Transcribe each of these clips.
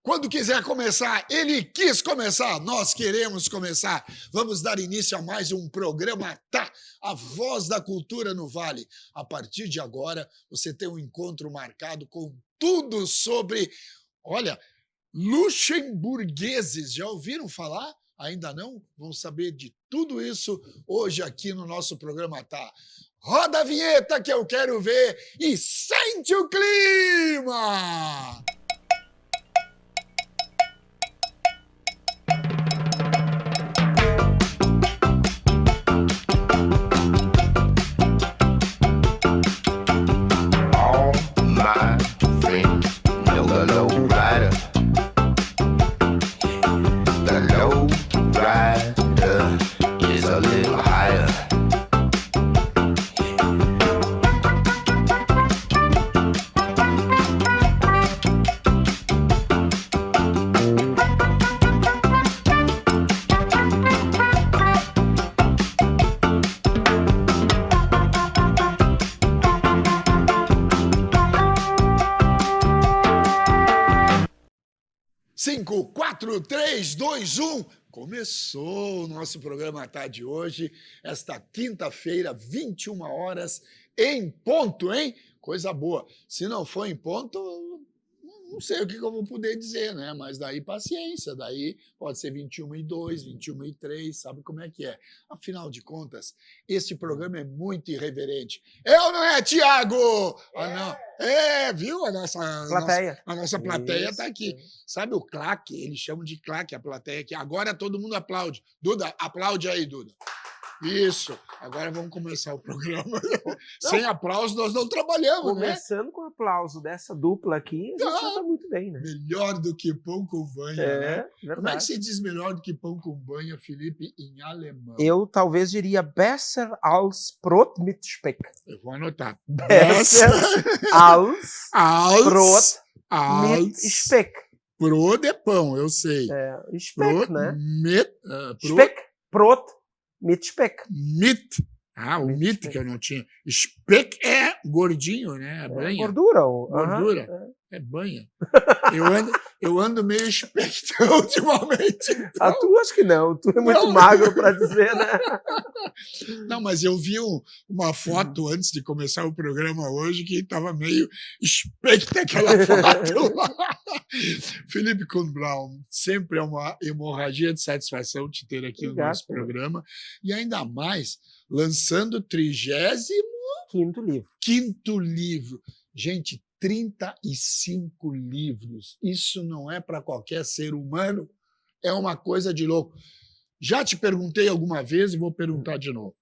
Quando quiser começar, ele quis começar, nós queremos começar. Vamos dar início a mais um programa Tá, a voz da cultura no Vale. A partir de agora, você tem um encontro marcado com tudo sobre, olha, luxemburgueses. Já ouviram falar? Ainda não? Vamos saber de tudo isso hoje aqui no nosso programa Tá. Roda a vinheta que eu quero ver e sente o clima! Cinco, quatro, três, dois, um. Começou o nosso programa Tá de hoje, esta quinta-feira, 21 horas, em ponto, hein? Coisa boa. Se não for em ponto, não sei o que eu vou poder dizer, né? Mas daí paciência, daí pode ser 21:02, 21:03, sabe como é que é? Afinal de contas, este programa é muito irreverente. É ou não é, Tiago? Ah, não. É, viu? A nossa plateia está aqui. Sabe o claque? Eles chamam de claque a plateia, que agora todo mundo aplaude. Duda, aplaude aí, Duda. Isso. Agora vamos começar o programa. Sem aplauso nós não trabalhamos, Começando com o aplauso dessa dupla aqui, a gente já está muito bem, né? Melhor do que pão com banha, né? Verdade. Como é que se diz melhor do que pão com banha, Felipe, em alemão? Eu talvez diria besser als Brot mit Speck. Eu vou anotar. Besser als Brot mit Speck. Brot é pão, eu sei. Speck, Brot, né? Speck. Brot mit Speck. Mit. O mit que eu não tinha. Speck é gordinho, né? É banha. Gordura. Gordura. É banha. Eu ando meio espectão ultimamente. Então... Tu acho que não. Tu é muito magro para dizer, né? Não, mas eu vi uma foto antes de começar o programa hoje que estava meio especta aquela foto lá. Felipe Kuhn-Braun, sempre é uma hemorragia de satisfação te ter aqui no nosso programa. E ainda mais lançando o 35º livro. Gente, 35 livros. Isso não é para qualquer ser humano. É uma coisa de louco. Já te perguntei alguma vez e vou perguntar de novo.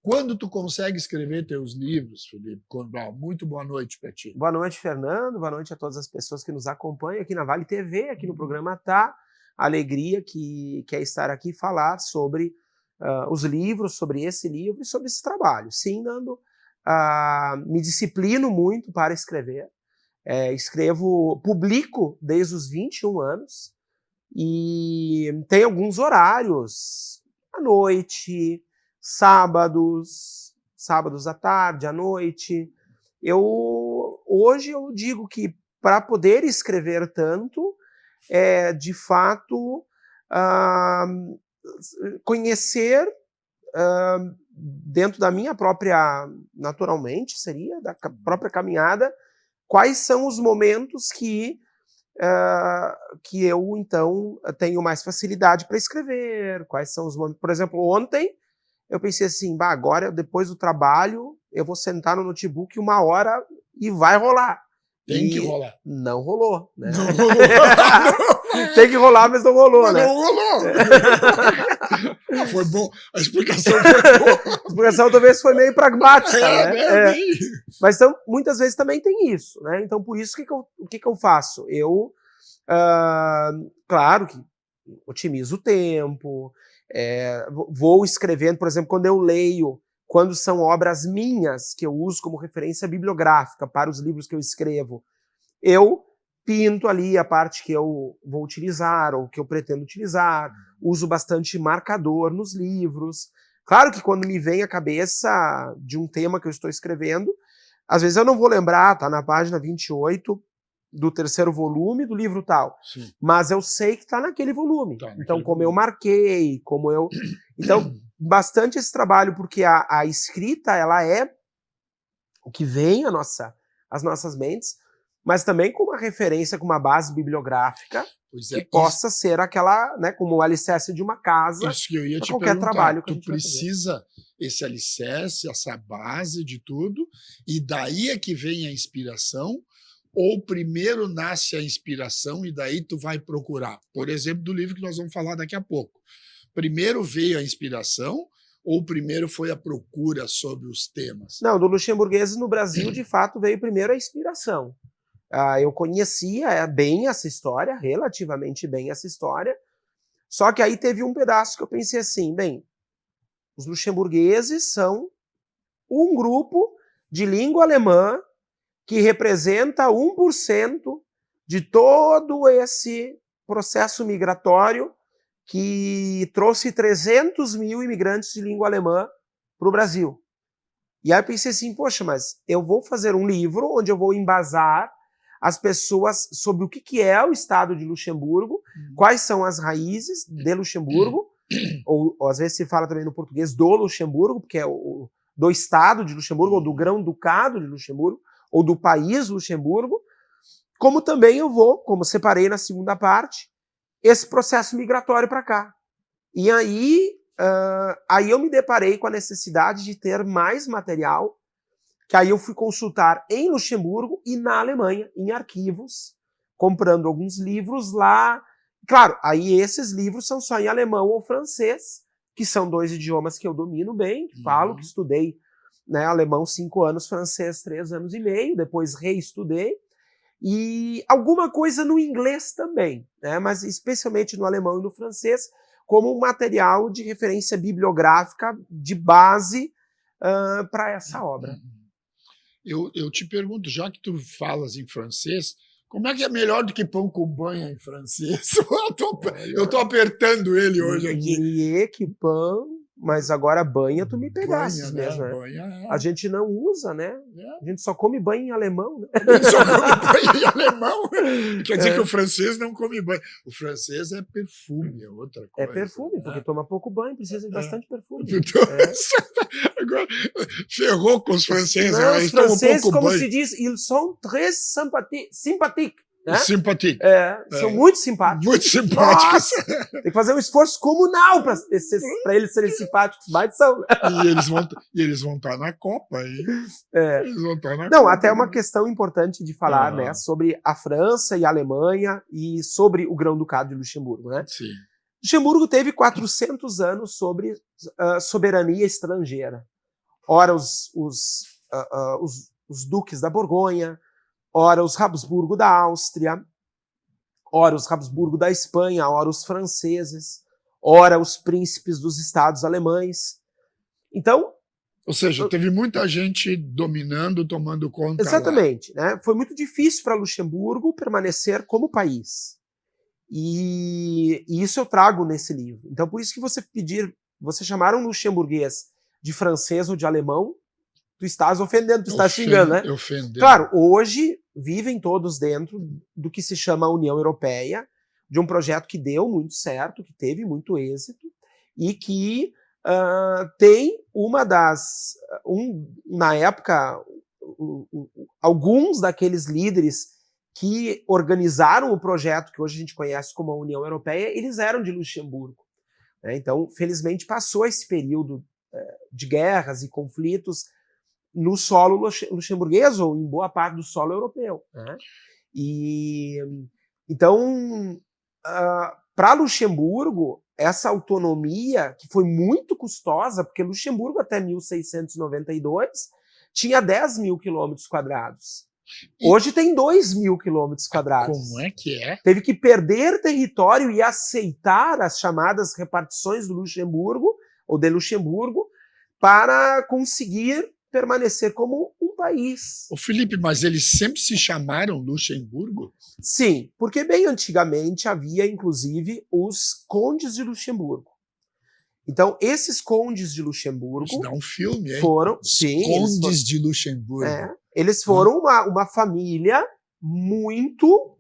Quando tu consegue escrever teus livros, Felipe Kuhn-Braun? Muito boa noite para ti. Boa noite, Fernando. Boa noite a todas as pessoas que nos acompanham aqui na Vale TV, aqui no programa Tá. Alegria que é estar aqui e falar sobre os livros, sobre esse livro e sobre esse trabalho. Sim, Nando, me disciplino muito para escrever. Publico desde os 21 anos e tem alguns horários à noite, sábados à tarde, à noite. Hoje eu digo que para poder escrever tanto, de fato, conhecer dentro da minha própria, naturalmente, seria, da própria caminhada, quais são os momentos que eu, então, tenho mais facilidade para escrever, quais são os momentos... Por exemplo, ontem eu pensei assim, agora, depois do trabalho, eu vou sentar no notebook 1 hora e vai rolar. Tem que rolar. Não rolou, né? Não rolou. Tem que rolar, mas não rolou, né? Não rolou. Foi bom. A explicação foi boa. A explicação talvez foi meio pragmática, né? Bem. Mas então, muitas vezes também tem isso, né? Então, por isso, o que eu faço? Eu, claro que otimizo o tempo, vou escrevendo, por exemplo, quando eu leio, quando são obras minhas, que eu uso como referência bibliográfica para os livros que eu escrevo, eu pinto ali a parte que eu vou utilizar ou que eu pretendo utilizar, uso bastante marcador nos livros. Claro que quando me vem à cabeça de um tema que eu estou escrevendo, às vezes eu não vou lembrar, tá na página 28, do terceiro volume do livro tal. Sim. Mas eu sei que está naquele volume. Tá naquele Então, como eu volume. marquei, como eu... Então, bastante esse trabalho, porque a escrita, ela é o que vem às nossas mentes, mas também com uma referência, com uma base bibliográfica, Pois que é, possa ser aquela, né, como o alicerce de uma casa, isso que eu ia para te qualquer perguntar. trabalho que a Tu gente vai fazer. precisa esse alicerce, essa base de tudo, e daí é que vem a inspiração, ou primeiro nasce a inspiração e daí tu vai procurar? Por exemplo, do livro que nós vamos falar daqui a pouco. Primeiro veio a inspiração ou primeiro foi a procura sobre os temas? Não, do Luxemburgueses no Brasil, de fato, veio primeiro a inspiração. Eu conhecia bem essa história, relativamente bem essa história, só que aí teve um pedaço que eu pensei assim, bem, os luxemburgueses são um grupo de língua alemã que representa 1% de todo esse processo migratório que trouxe 300 mil imigrantes de língua alemã para o Brasil. E aí eu pensei assim, poxa, mas eu vou fazer um livro onde eu vou embasar as pessoas sobre o que é o Estado de Luxemburgo, quais são as raízes de Luxemburgo, ou às vezes se fala também no português do Luxemburgo, porque é do Estado de Luxemburgo, ou do Grão-Ducado de Luxemburgo, ou do país Luxemburgo, como também eu vou, como separei na segunda parte, esse processo migratório para cá. E aí, aí eu me deparei com a necessidade de ter mais material, que aí eu fui consultar em Luxemburgo e na Alemanha, em arquivos, comprando alguns livros lá. Claro, aí esses livros são só em alemão ou francês, que são 2 idiomas que eu domino bem, que falo, que estudei, né, alemão 5 anos, francês 3 anos e meio, depois reestudei, e alguma coisa no inglês também, né, mas especialmente no alemão e no francês, como um material de referência bibliográfica de base para essa obra. Eu te pergunto, já que tu falas em francês, como é que é melhor do que pão com banha em francês? Eu tô apertando ele hoje aqui. Lier que pão, mas agora banha tu me pegasses Banha, mesmo, né? né? Banha A gente não usa, né? é. A gente só come banho em alemão, né? A gente só come banho em alemão. Quer dizer que o francês não come banho. O francês é perfume, é outra coisa. É perfume, porque toma pouco banho, precisa de bastante perfume. Então, agora ferrou com os franceses, Não, eles os tomam franceses, pouco como banho. se diz, ils sont très sympathiques. Né? Simpatia. São muito simpáticos. Muito simpáticos. Nossa, tem que fazer um esforço comunal para eles serem simpáticos, mas são. E eles vão estar na Copa, hein? Eles vão estar na Não, Copa. até uma questão importante de falar, né, sobre a França e a Alemanha e sobre o Grão-Ducado de Luxemburgo, né? Sim. Luxemburgo teve 400 anos sobre soberania estrangeira. Ora os duques da Borgonha, ora os Habsburgo da Áustria, ora os Habsburgo da Espanha, ora os franceses, ora os príncipes dos estados alemães. Então, ou seja, teve muita gente dominando, tomando conta. Exatamente. Né? Foi muito difícil para Luxemburgo permanecer como país. E isso eu trago nesse livro. Então, por isso que você chamar um luxemburguês de francês ou de alemão, tu estás ofendendo, tu estás xingando, né? Ofendendo. Claro, hoje vivem todos dentro do que se chama União Europeia, de um projeto que deu muito certo, que teve muito êxito, e que tem na época, alguns daqueles líderes que organizaram o projeto que hoje a gente conhece como a União Europeia, eles eram de Luxemburgo. Né? Então, felizmente, passou esse período de guerras e conflitos no solo luxemburguês ou em boa parte do solo europeu. Né? E então, para Luxemburgo, essa autonomia, que foi muito custosa, porque Luxemburgo até 1692 tinha 10 mil quilômetros quadrados. Hoje tem 2 mil quilômetros quadrados. Como é que é? Teve que perder território e aceitar as chamadas repartições do Luxemburgo, ou de Luxemburgo, para conseguir permanecer como um país. Ô Felipe, mas eles sempre se chamaram Luxemburgo? Sim, porque bem antigamente havia, inclusive, os condes de Luxemburgo. Então, esses condes de Luxemburgo... Isso dá um filme, hein? Foram... Os sim, condes de Luxemburgo. Eles foram uma família muito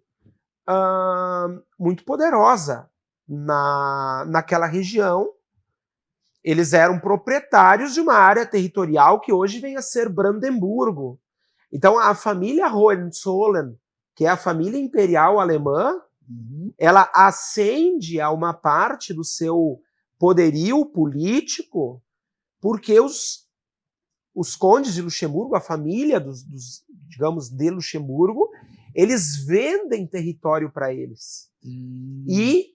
poderosa naquela região. Eles eram proprietários de uma área territorial que hoje vem a ser Brandemburgo. Então, a família Hohenzollern, que é a família imperial alemã, ela ascende a uma parte do seu poderio político porque os condes de Luxemburgo, a família digamos, de Luxemburgo, eles vendem território para eles. E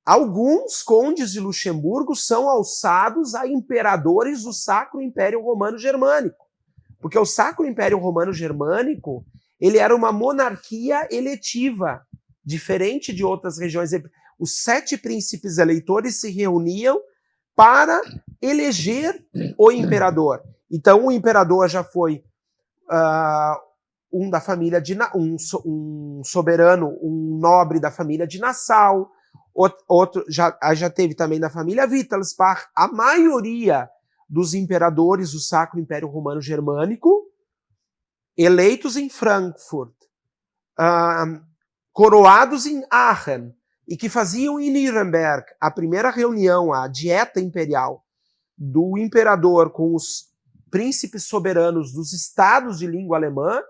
alguns condes de Luxemburgo são alçados a imperadores do Sacro Império Romano Germânico. Porque o Sacro Império Romano Germânico, ele era uma monarquia eletiva, diferente de outras regiões. Os 7 príncipes eleitores se reuniam para eleger o imperador. Então, o imperador já foi um da família de um soberano, um nobre da família de Nassau, outro já teve também da família Wittelsbach. A maioria dos imperadores do Sacro Império Romano Germânico, eleitos em Frankfurt, coroados em Aachen, e que faziam em Nuremberg a primeira reunião, a dieta imperial do imperador com os príncipes soberanos dos estados de língua alemã,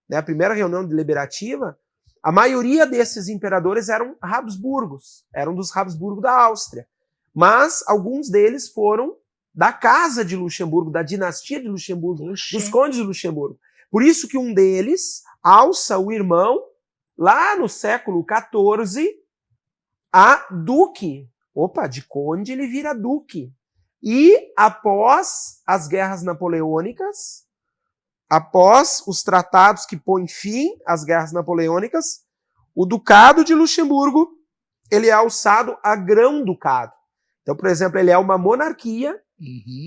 né, a primeira reunião deliberativa. A maioria desses imperadores eram Habsburgos, eram dos Habsburgo da Áustria. Mas alguns deles foram da casa de Luxemburgo, da dinastia de Luxemburgo, dos condes de Luxemburgo. Por isso que um deles alça o irmão, lá no século XIV, a duque. Opa, de conde ele vira duque. E após as guerras napoleônicas, após os tratados que põem fim às guerras napoleônicas, o Ducado de Luxemburgo, ele é alçado a grão-ducado. Então, por exemplo, ele é uma monarquia,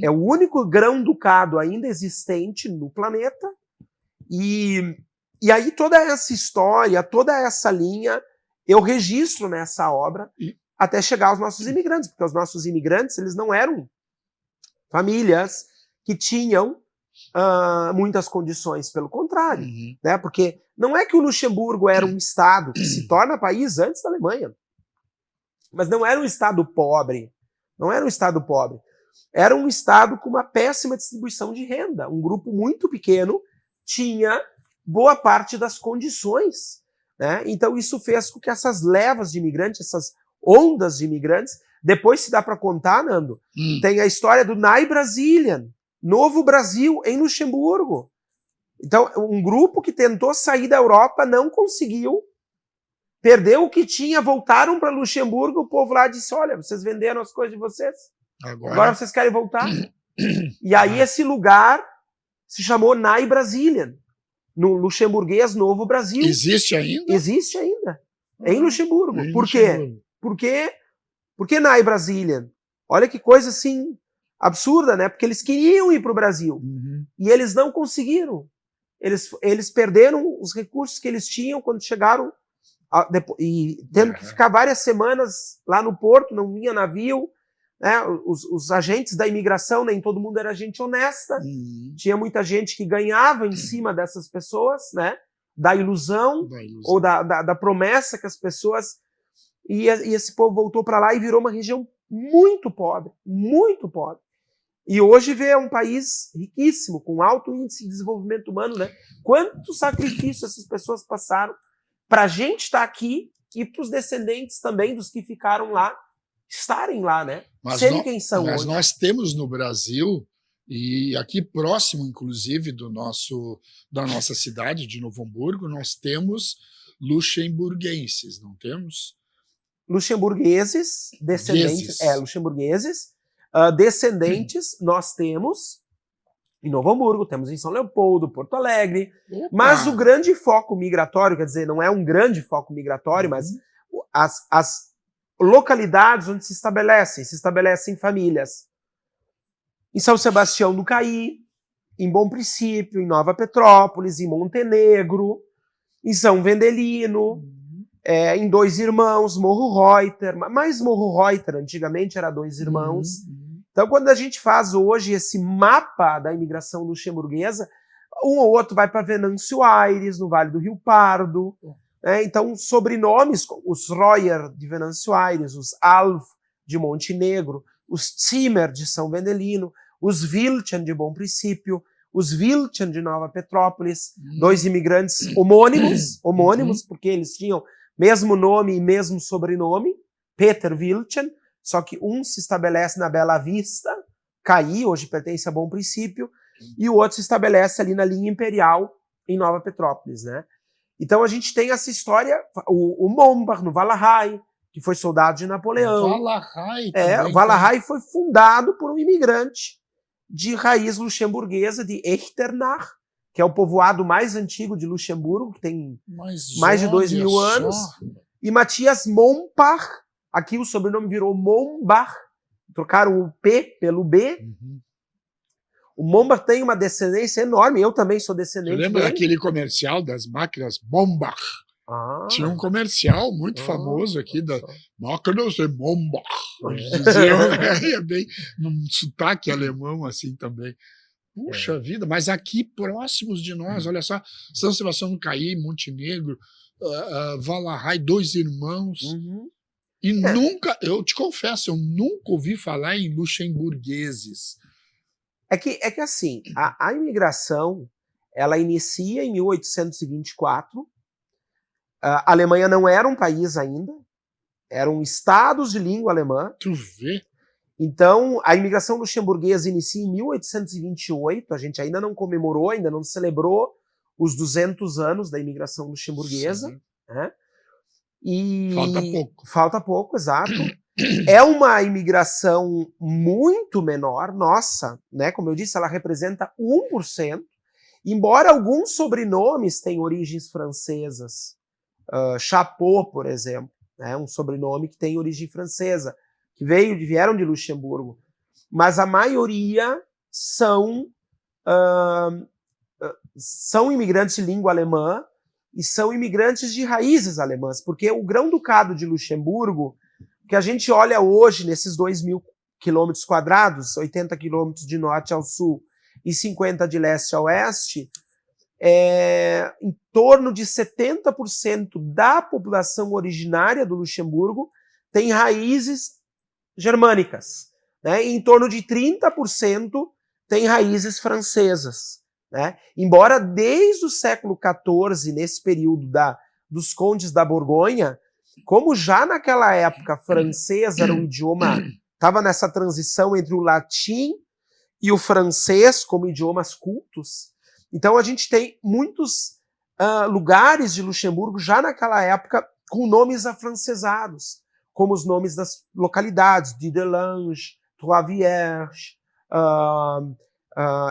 é o único grão-ducado ainda existente no planeta, e aí toda essa história, toda essa linha, eu registro nessa obra, até chegar aos nossos imigrantes, porque os nossos imigrantes, eles não eram famílias que tinham muitas condições, pelo contrário, né? Porque não é que o Luxemburgo era um estado que se torna país antes da Alemanha, mas não era um estado pobre, não era um estado pobre, era um estado com uma péssima distribuição de renda. Um grupo muito pequeno tinha boa parte das condições, né? Então isso fez com que essas levas de imigrantes, essas ondas de imigrantes, depois se dá para contar, Nando, tem a história do Neue Brasilien, Novo Brasil, em Luxemburgo. Então, um grupo que tentou sair da Europa não conseguiu, perdeu o que tinha, voltaram para Luxemburgo, o povo lá disse, olha, vocês venderam as coisas de vocês, agora vocês querem voltar? E aí esse lugar se chamou Neue Brasilien, no luxemburguês Novo Brasil. Existe ainda? Existe ainda, em Luxemburgo. Por quê? Porque Neue Brasilien, olha que coisa assim absurda, né? Porque eles queriam ir para o Brasil e eles não conseguiram. Eles perderam os recursos que eles tinham quando chegaram e tendo que ficar várias semanas lá no porto, não vinha navio, né? Os agentes da imigração, nem todo mundo era gente honesta, tinha muita gente que ganhava em cima dessas pessoas, né? Da ilusão. Ou da promessa que as pessoas... E esse povo voltou para lá e virou uma região muito pobre, muito pobre. E hoje vê um país riquíssimo, com alto índice de desenvolvimento humano, né? Quanto sacrifício essas pessoas passaram para a gente estar aqui e para os descendentes também dos que ficaram lá, estarem lá, né? Serem quem são hoje. Mas nós temos no Brasil, e aqui próximo, inclusive, da nossa cidade, de Novo Hamburgo, nós temos luxemburguenses, não temos? Luxemburgueses, descendentes, luxemburgueses, descendentes, nós temos em Novo Hamburgo, temos em São Leopoldo, Porto Alegre, mas o grande foco migratório, quer dizer, não é um grande foco migratório, mas as localidades onde se estabelecem famílias. Em São Sebastião do Caí, em Bom Princípio, em Nova Petrópolis, em Montenegro, em São Vendelino, em Dois Irmãos, Morro Reuter, mas Morro Reuter antigamente era Dois Irmãos. Então, quando a gente faz hoje esse mapa da imigração luxemburguesa, Um ou outro vai para Venâncio Aires, no Vale do Rio Pardo. Então, sobrenomes, os Royer de Venâncio Aires, os Alv de Montenegro, os Zimmer de São Vendelino, os Wilchen de Bom Princípio, os Wilchen de Nova Petrópolis, 2 imigrantes homônimos, porque eles tinham mesmo nome e mesmo sobrenome, Peter Wilchen, só que um se estabelece na Bela Vista, Caí, hoje pertence a Bom Princípio, e o outro se estabelece ali na linha Imperial, em Nova Petrópolis, né? Então a gente tem essa história, o Mombach, no Valahai, que foi soldado de Napoleão. Valahai também. Valahai foi fundado por um imigrante de raiz luxemburguesa, de Echternach, que é o povoado mais antigo de Luxemburgo, que tem mais de 2.000 anos. E Matias Mompach, aqui o sobrenome virou Mombach, trocaram o P pelo B. O Mombach tem uma descendência enorme, eu também sou descendente dele. Lembra dele. daquele comercial das máquinas Mombach? Tinha um comercial muito famoso aqui da máquinas de Mombach. Diziam, é bem num sotaque alemão assim também. Puxa vida, mas aqui próximos de nós, olha só, São Sebastião do Caí, Montenegro, Valahai, 2 irmãos. E nunca, eu te confesso, eu nunca ouvi falar em luxemburgueses. É que assim, a imigração, ela inicia em 1824. A Alemanha não era um país ainda, eram estados de língua alemã. Tu vê? Então, a imigração luxemburguesa inicia em 1828, a gente ainda não comemorou, ainda não celebrou os 200 anos da imigração luxemburguesa. Né? E Falta pouco, exato. É uma imigração muito menor, nossa, né? Como eu disse, ela representa 1%, embora alguns sobrenomes tenham origens francesas. Chapeau, por exemplo, né? Um sobrenome que tem origem francesa, que vieram de Luxemburgo, mas a maioria são imigrantes de língua alemã e são imigrantes de raízes alemãs, porque o Grão-Ducado de Luxemburgo, que a gente olha hoje nesses 2.000 quilômetros quadrados, 80 quilômetros de norte ao sul e 50 de leste a oeste, em torno de 70% da população originária do Luxemburgo tem raízes germânicas, né? E em torno de 30% tem raízes francesas, né? Embora desde o século XIV, nesse período dos condes da Borgonha, como já naquela época francês era um idioma, estava nessa transição entre o latim e o francês como idiomas cultos, então a gente tem muitos lugares de Luxemburgo já naquela época com nomes afrancesados, como os nomes das localidades, de Delange, Trois-Vierges,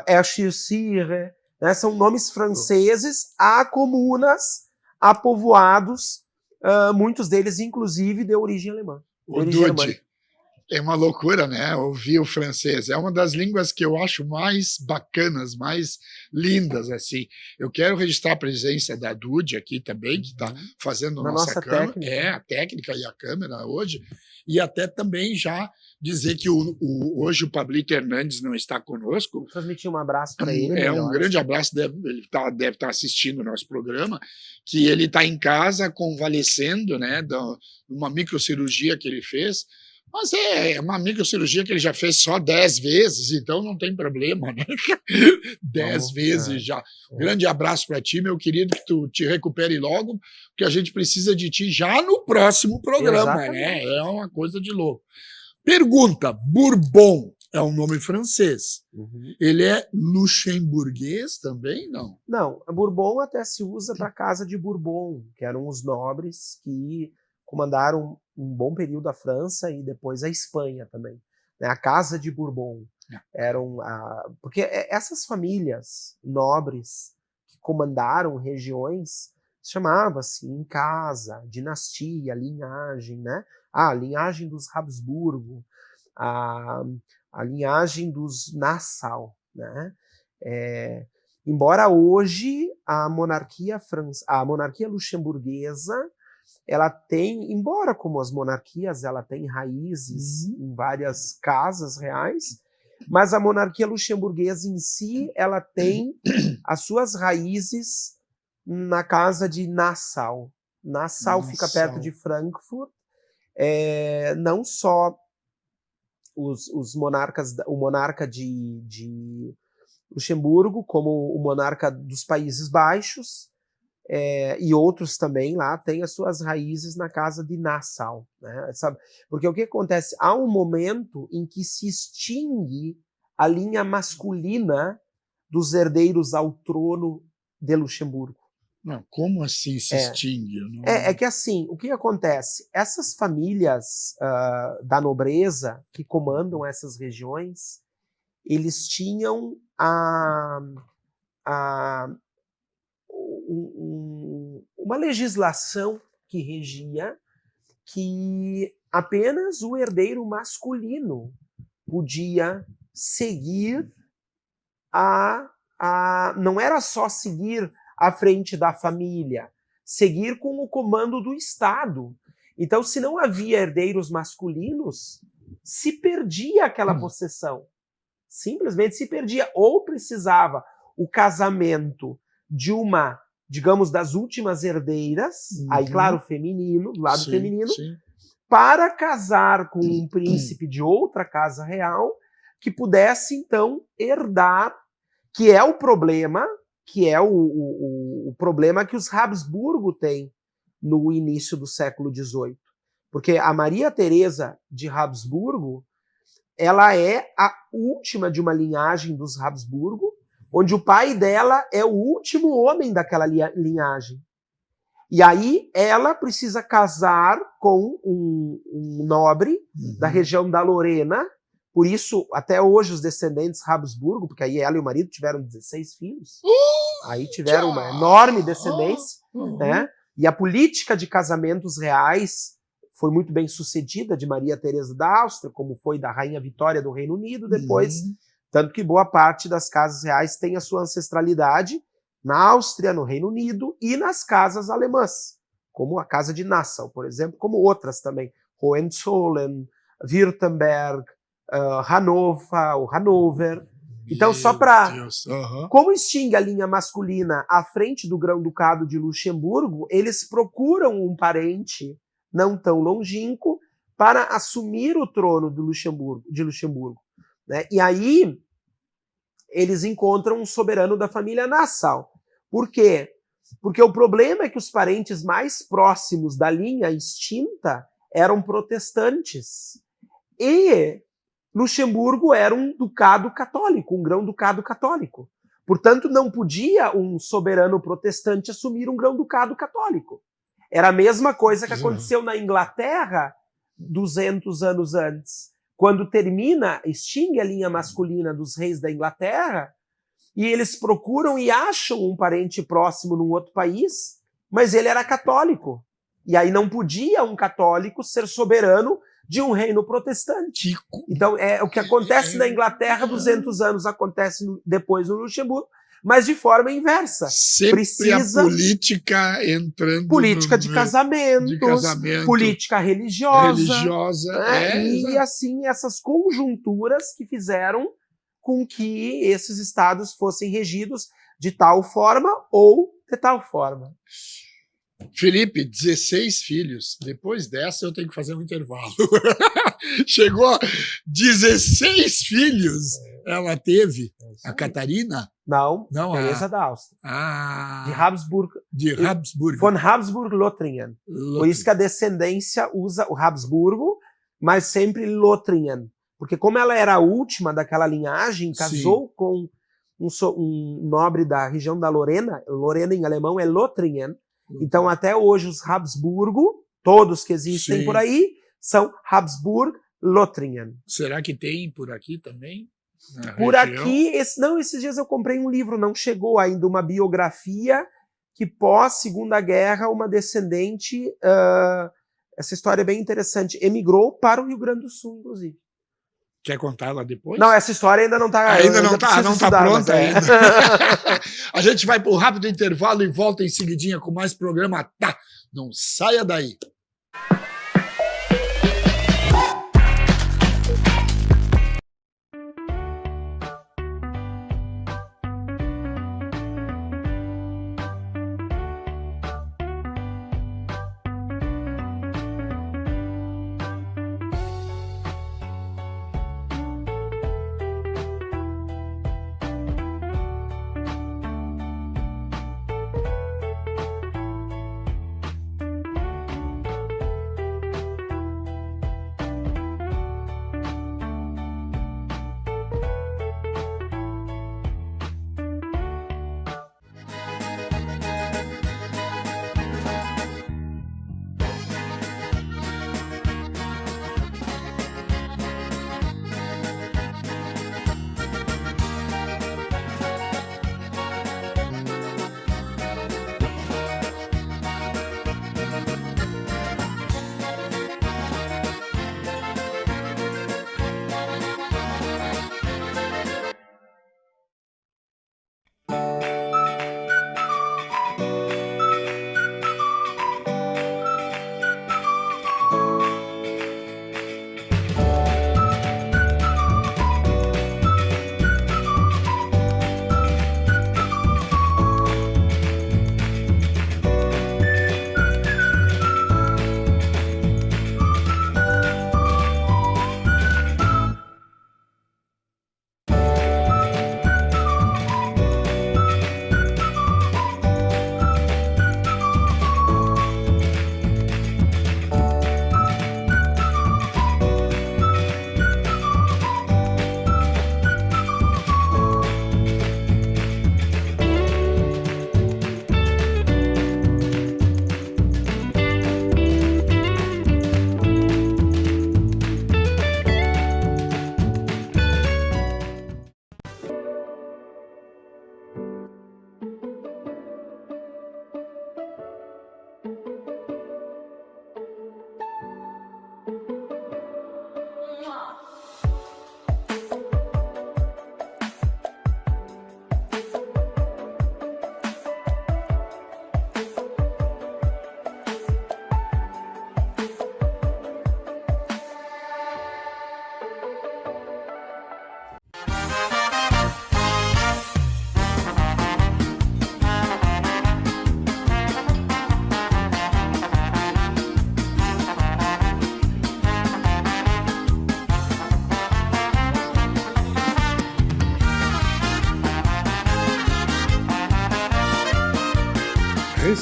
Erchir-Sire, né? São nomes franceses a comunas, a povoados, muitos deles, inclusive, de origem alemã. O Dude, é uma loucura, né? Ouvir o francês. É uma das línguas que eu acho mais bacanas, mais lindas, assim. Eu quero registrar a presença da Dude aqui também, que está fazendo nossa câmera. Técnica. A técnica e a câmera hoje. E até também já dizer que hoje o Pablito Hernandes não está conosco. Vou transmitir um abraço para ele. Um grande abraço, ele deve estar assistindo o nosso programa, que ele está em casa convalescendo, né, de uma microcirurgia que ele fez. Mas é uma microcirurgia que ele já fez só 10 vezes, então não tem problema, né? 10 vezes já. Grande abraço para ti, meu querido, que tu te recupere logo, porque a gente precisa de ti já no próximo programa, né? É uma coisa de louco. Pergunta: Bourbon é um nome francês. Ele é luxemburguês também, não? Não, Bourbon até se usa para a Casa de Bourbon, que eram os nobres que comandaram um bom período a França e depois a Espanha também. Né? A Casa de Bourbon. Porque essas famílias nobres que comandaram regiões se chamava assim, casa, dinastia, linhagem, né? A linhagem dos Habsburgo, a linhagem dos Nassau, né? Embora hoje a monarquia luxemburguesa ela tem, embora como as monarquias ela tem raízes em várias casas reais, Mas a monarquia luxemburguesa em si, ela tem as suas raízes na casa de Nassau. Nassau fica perto de Frankfurt. Não só os monarcas, o monarca de Luxemburgo, como o monarca dos Países Baixos, e outros também lá têm as suas raízes na casa de Nassau, né? Sabe? Porque o que acontece? Há um momento em que se extingue a linha masculina dos herdeiros ao trono de Luxemburgo. Não, como assim se extingue? É que assim, o que acontece? Essas famílias da nobreza que comandam essas regiões, eles tinham uma legislação que regia que apenas o herdeiro masculino podia seguir não era só seguir à frente da família, seguir com o comando do Estado. Então, se não havia herdeiros masculinos, se perdia aquela possessão. Simplesmente se perdia. Ou precisava o casamento de uma, digamos, das últimas herdeiras, aí, claro, feminino, do lado feminino, para casar com um príncipe de outra casa real, que pudesse, então, herdar, que é o problema, o problema que os Habsburgo têm no início do século XVIII. Porque a Maria Teresa de Habsburgo, ela é a última de uma linhagem dos Habsburgo, onde o pai dela é o último homem daquela linhagem. E aí ela precisa casar com um nobre da região da Lorena. Por isso, até hoje, os descendentes Habsburgo, porque aí ela e o marido tiveram 16 filhos, aí tiveram uma enorme descendência, né? E a política de casamentos reais foi muito bem sucedida de Maria Teresa da Áustria, como foi da Rainha Vitória do Reino Unido depois, tanto que boa parte das casas reais tem a sua ancestralidade na Áustria, no Reino Unido e nas casas alemãs, como a casa de Nassau, por exemplo, como outras também, Hohenzollern, Württemberg, Hannover. Então, só para... Como extingue a linha masculina à frente do Grão-Ducado de Luxemburgo, eles procuram um parente não tão longínquo para assumir o trono de Luxemburgo. Né? E aí, eles encontram um soberano da família Nassau. Por quê? Porque o problema é que os parentes mais próximos da linha extinta eram protestantes. E Luxemburgo era um ducado católico, um grão-ducado católico. Portanto, não podia um soberano protestante assumir um grão-ducado católico. Era a mesma coisa que aconteceu na Inglaterra 200 anos antes. Quando extingue a linha masculina dos reis da Inglaterra, e eles procuram e acham um parente próximo num outro país, mas ele era católico. E aí não podia um católico ser soberano de um reino protestante. Então, o que acontece na Inglaterra 200 anos acontece depois no Luxemburgo, mas de forma inversa. Sempre a política entrando... Política de casamentos, política religiosa. E assim, essas conjunturas que fizeram com que esses estados fossem regidos de tal forma ou de tal forma. Felipe, 16 filhos. Depois dessa eu tenho que fazer um intervalo. Chegou a 16 filhos. Ela teve. A Catarina? Não, Teresa da Áustria. De Habsburg. Von Habsburg-Lothringen. Por isso que a descendência usa o Habsburgo, mas sempre Lothringen. Porque como ela era a última daquela linhagem, casou com um nobre da região da Lorena. Lorena em alemão é Lothringen. Então, até hoje, os Habsburgo, todos que existem por aí, são Habsburg-Lothringen. Será que tem por aqui também? Por aqui, esses dias eu comprei um livro, não chegou ainda, uma biografia que pós-Segunda Guerra, uma descendente, essa história é bem interessante, emigrou para o Rio Grande do Sul, inclusive. Quer contar lá depois? Não, essa história ainda não está... Ainda não está pronta ainda. A gente vai para o rápido intervalo e volta em seguidinha com mais programa. Tá, não saia daí.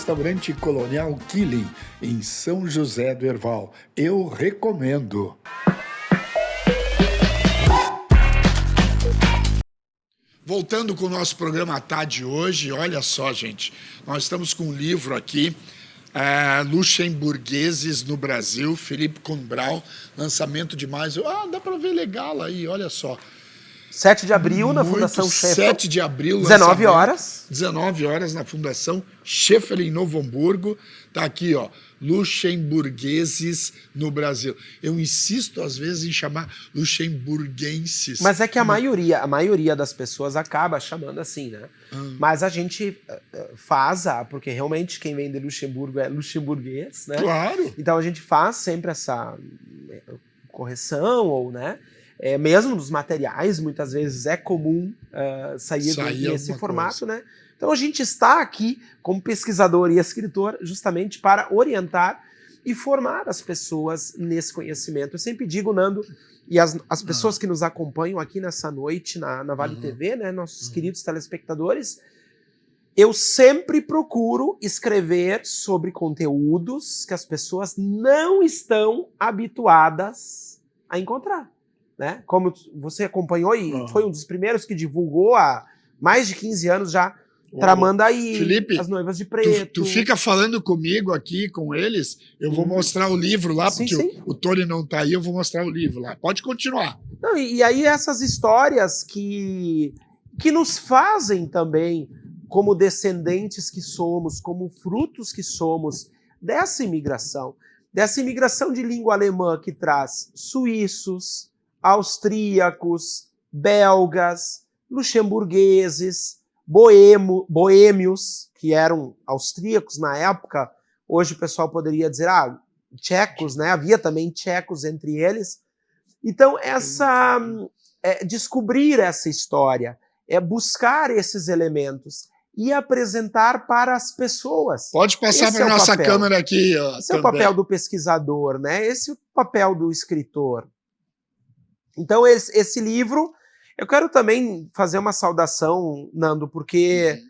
restaurante Colonial Killing, em São José do Herval. Eu recomendo. Voltando com o nosso programa Tá de hoje, olha só, gente, nós estamos com um livro aqui, Luxemburgueses no Brasil, Felipe Combral, lançamento de mais... dá para ver legal aí, olha só. 7 de abril, na Fundação Sheffield. 7 de abril, 19 horas. 19 horas na Fundação Sheffield, em Novo Hamburgo. Tá aqui, ó, Luxemburgueses no Brasil. Eu insisto, às vezes, em chamar luxemburguenses. Mas é que a maioria das pessoas acaba chamando assim, né? Mas a gente faz, porque realmente quem vem de Luxemburgo é luxemburguês, né? Claro. Então a gente faz sempre essa correção, ou, né? Mesmo nos materiais, muitas vezes é comum sair nesse formato, coisa, né? Então a gente está aqui como pesquisador e escritor justamente para orientar e formar as pessoas nesse conhecimento. Eu sempre digo, Nando, e as pessoas que nos acompanham aqui nessa noite na Vale TV, né, nossos queridos telespectadores, eu sempre procuro escrever sobre conteúdos que as pessoas não estão habituadas a encontrar. Né? Como você acompanhou e foi um dos primeiros que divulgou há mais de 15 anos já, Tramandaí, Felipe, As Noivas de Preto. Tu fica falando comigo aqui, com eles, eu vou mostrar o livro lá, porque o Tony não tá aí, eu vou mostrar o livro lá. Pode continuar. Não, e aí essas histórias que nos fazem também, como descendentes que somos, como frutos que somos dessa imigração de língua alemã que traz suíços, austríacos, belgas, luxemburgueses, boêmios, que eram austríacos na época, hoje o pessoal poderia dizer, tchecos, né? Havia também tchecos entre eles. Então, descobrir essa história, buscar esses elementos e apresentar para as pessoas. Pode passar para a nossa câmera aqui. Esse é o papel do pesquisador, né? Esse é o papel do escritor. Então, esse livro, eu quero também fazer uma saudação, Nando, porque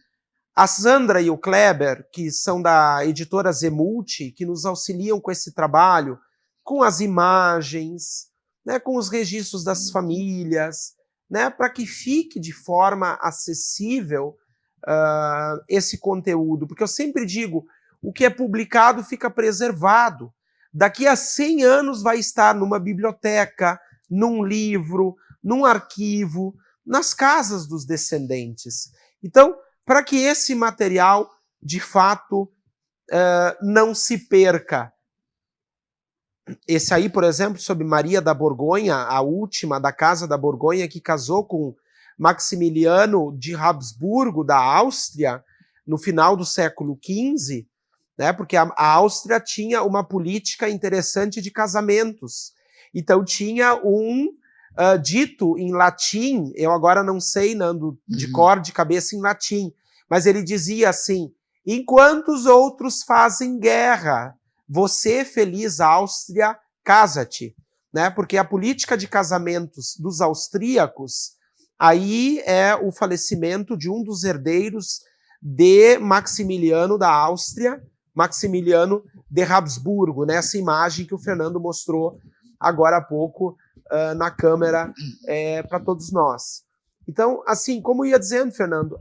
a Sandra e o Kleber, que são da editora Zemulti, que nos auxiliam com esse trabalho, com as imagens, né, com os registros das famílias, né, para que fique de forma acessível esse conteúdo. Porque eu sempre digo, o que é publicado fica preservado. Daqui a 100 anos vai estar numa biblioteca, num livro, num arquivo, nas casas dos descendentes. Então, para que esse material, de fato, não se perca. Esse aí, por exemplo, sobre Maria da Borgonha, a última da Casa da Borgonha, que casou com Maximiliano de Habsburgo, da Áustria, no final do século XV, né, porque a Áustria tinha uma política interessante de casamentos. Então tinha um dito em latim, eu agora não sei, Nando, de cor, de cabeça em latim, mas ele dizia assim, enquanto os outros fazem guerra, você, feliz Áustria, casa-te. Né? Porque a política de casamentos dos austríacos, aí é o falecimento de um dos herdeiros de Maximiliano da Áustria, Maximiliano de Habsburgo, né? Essa imagem que o Fernando mostrou agora há pouco na câmera para todos nós. Então, assim, como eu ia dizendo, Fernando,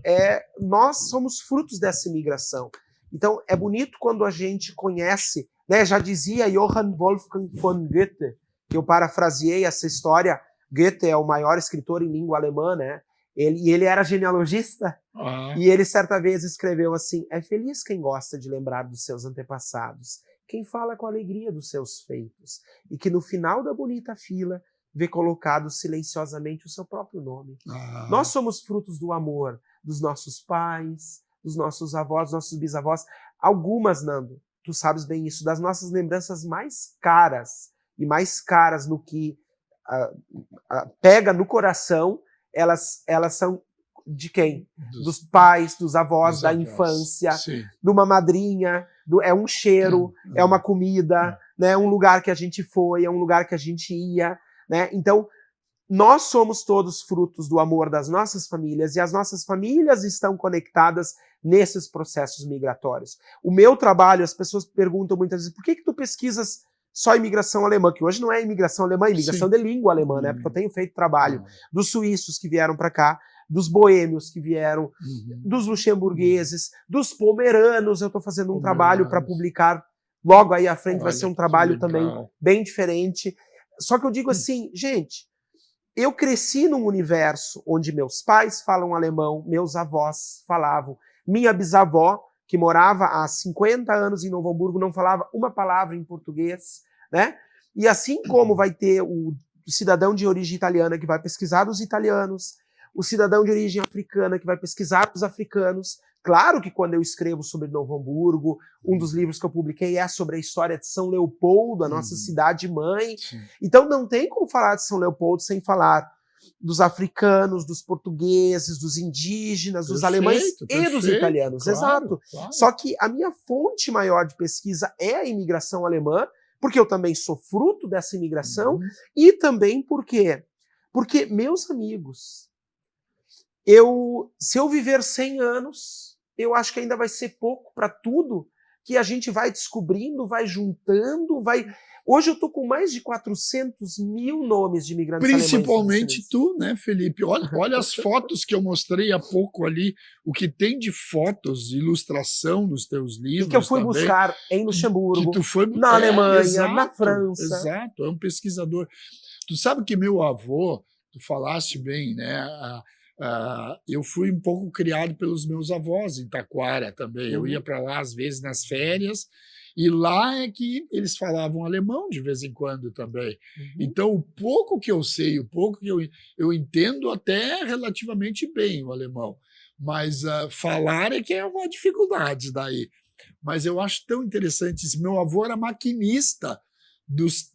nós somos frutos dessa imigração. Então, é bonito quando a gente conhece, né? Já dizia Johann Wolfgang von Goethe, que eu parafraseei essa história. Goethe é o maior escritor em língua alemã, né? Ele era genealogista, e ele certa vez escreveu assim, é feliz quem gosta de lembrar dos seus antepassados, quem fala com alegria dos seus feitos, e que no final da bonita fila vê colocado silenciosamente o seu próprio nome. Nós somos frutos do amor dos nossos pais, dos nossos avós, dos nossos bisavós. Algumas, Nando, tu sabes bem isso, das nossas lembranças mais caras, e mais caras no que pega no coração, elas são de quem? Dos pais, dos avós, da infância, sim, de uma madrinha, é um cheiro, é uma comida, né? É um lugar que a gente foi, é um lugar que a gente ia, né? Então, nós somos todos frutos do amor das nossas famílias, e as nossas famílias estão conectadas nesses processos migratórios. O meu trabalho, as pessoas perguntam muitas vezes, por que tu pesquisas só imigração alemã? Que hoje não é imigração alemã, é imigração de língua alemã, né? Porque eu tenho feito trabalho dos suíços que vieram para cá, dos boêmios que vieram, dos luxemburgueses, dos pomeranos. Eu estou fazendo um trabalho para publicar logo aí à frente. Vai ser um trabalho também bem diferente. Só que eu digo assim, gente, eu cresci num universo onde meus pais falam alemão, meus avós falavam, minha bisavó, que morava há 50 anos em Novo Hamburgo, não falava uma palavra em português, né? E assim como vai ter o cidadão de origem italiana que vai pesquisar os italianos, o cidadão de origem africana que vai pesquisar os africanos. Claro que quando eu escrevo sobre Novo Hamburgo, um dos livros que eu publiquei é sobre a história de São Leopoldo, a nossa cidade-mãe. Então não tem como falar de São Leopoldo sem falar dos africanos, dos portugueses, dos indígenas, dos alemães e dos italianos. Claro, exato. Claro. Só que a minha fonte maior de pesquisa é a imigração alemã, porque eu também sou fruto dessa imigração, e também porque meus amigos, se eu viver 100 anos, eu acho que ainda vai ser pouco para tudo que a gente vai descobrindo, vai juntando, vai... Hoje eu estou com mais de 400 mil nomes de imigrantes alemães. Principalmente tu, né, Felipe? Olha as fotos que eu mostrei há pouco ali, o que tem de fotos, ilustração nos teus livros. E que eu fui também, buscar em Luxemburgo, que tu foi, na Alemanha, exato, na França. Exato, é um pesquisador. Tu sabe que meu avô, tu falaste bem, né? Eu fui um pouco criado pelos meus avós em Taquara também. Eu ia para lá às vezes nas férias, e lá é que eles falavam alemão de vez em quando também. Então, o pouco que eu sei, o pouco que eu entendo até relativamente bem o alemão, mas falar é que é uma dificuldade daí. Mas eu acho tão interessante isso. Meu avô era maquinista dos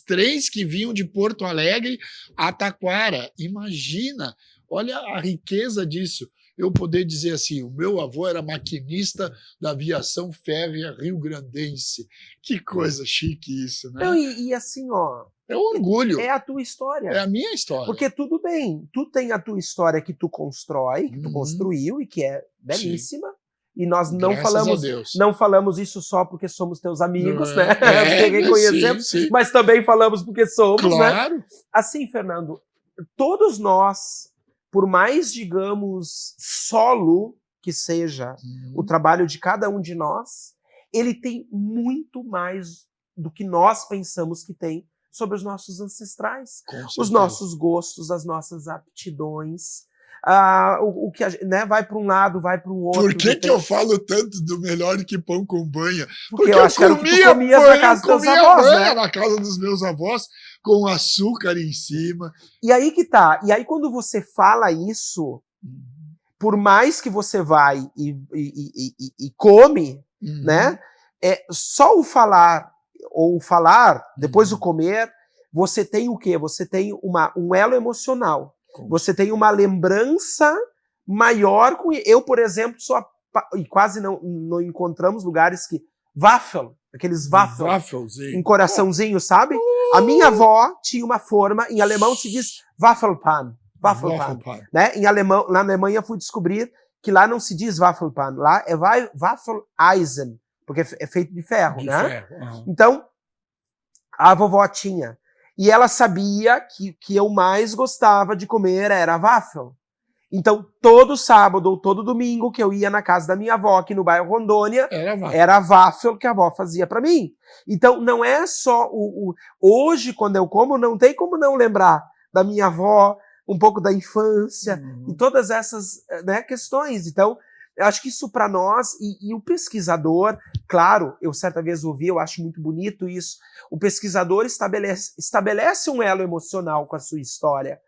trens que vinham de Porto Alegre a Taquara. Imagina, olha a riqueza disso. Eu poder dizer assim, o meu avô era maquinista da aviação férrea rio-grandense. Que coisa chique isso, né? Não, e assim, ó... É um orgulho. É a tua história. É a minha história. Porque tudo bem, tu tem a tua história que tu constrói, que tu construiu e que é belíssima. Sim. E nós não falamos isso só porque somos teus amigos, né? Porque reconhecemos, sim. Mas também falamos porque somos, claro. Né? Assim, Fernando, todos nós, por mais, digamos, solo que seja o trabalho de cada um de nós, ele tem muito mais do que nós pensamos que tem sobre os nossos ancestrais, os nossos gostos, as nossas aptidões, o que né, vai para um lado, vai para um outro. Por que eu falo tanto do melhor que pão com banha? Porque eu acho que era o que tu comias na casa dos teus avós, né? Na casa dos meus avós, com açúcar em cima. E aí que tá. E aí quando você fala isso, por mais que você vai e come, né? Só o falar, ou o falar, depois do comer, você tem o quê? Você tem um elo emocional. Você tem uma lembrança maior com... Eu, por exemplo, e quase não encontramos lugares que... Waffel, aqueles waffle, um coraçãozinho, sabe? A minha avó tinha uma forma, em alemão se diz Waffelpan. Waffelpan. Né? Na Alemanha fui descobrir que lá não se diz Waffelpan, lá é Waffeleisen, porque é feito de ferro, né? Ferro. Então, a vovó tinha. E ela sabia que eu mais gostava de comer era waffle. Então, todo sábado ou todo domingo que eu ia na casa da minha avó, aqui no bairro Rondônia, era waffle que a avó fazia para mim. Então, não é só hoje, quando eu como, não tem como não lembrar da minha avó, um pouco da infância, e todas essas, né, questões. Então, eu acho que isso para nós, e o pesquisador, claro, eu certa vez ouvi, eu acho muito bonito isso, o pesquisador estabelece um elo emocional com a sua história,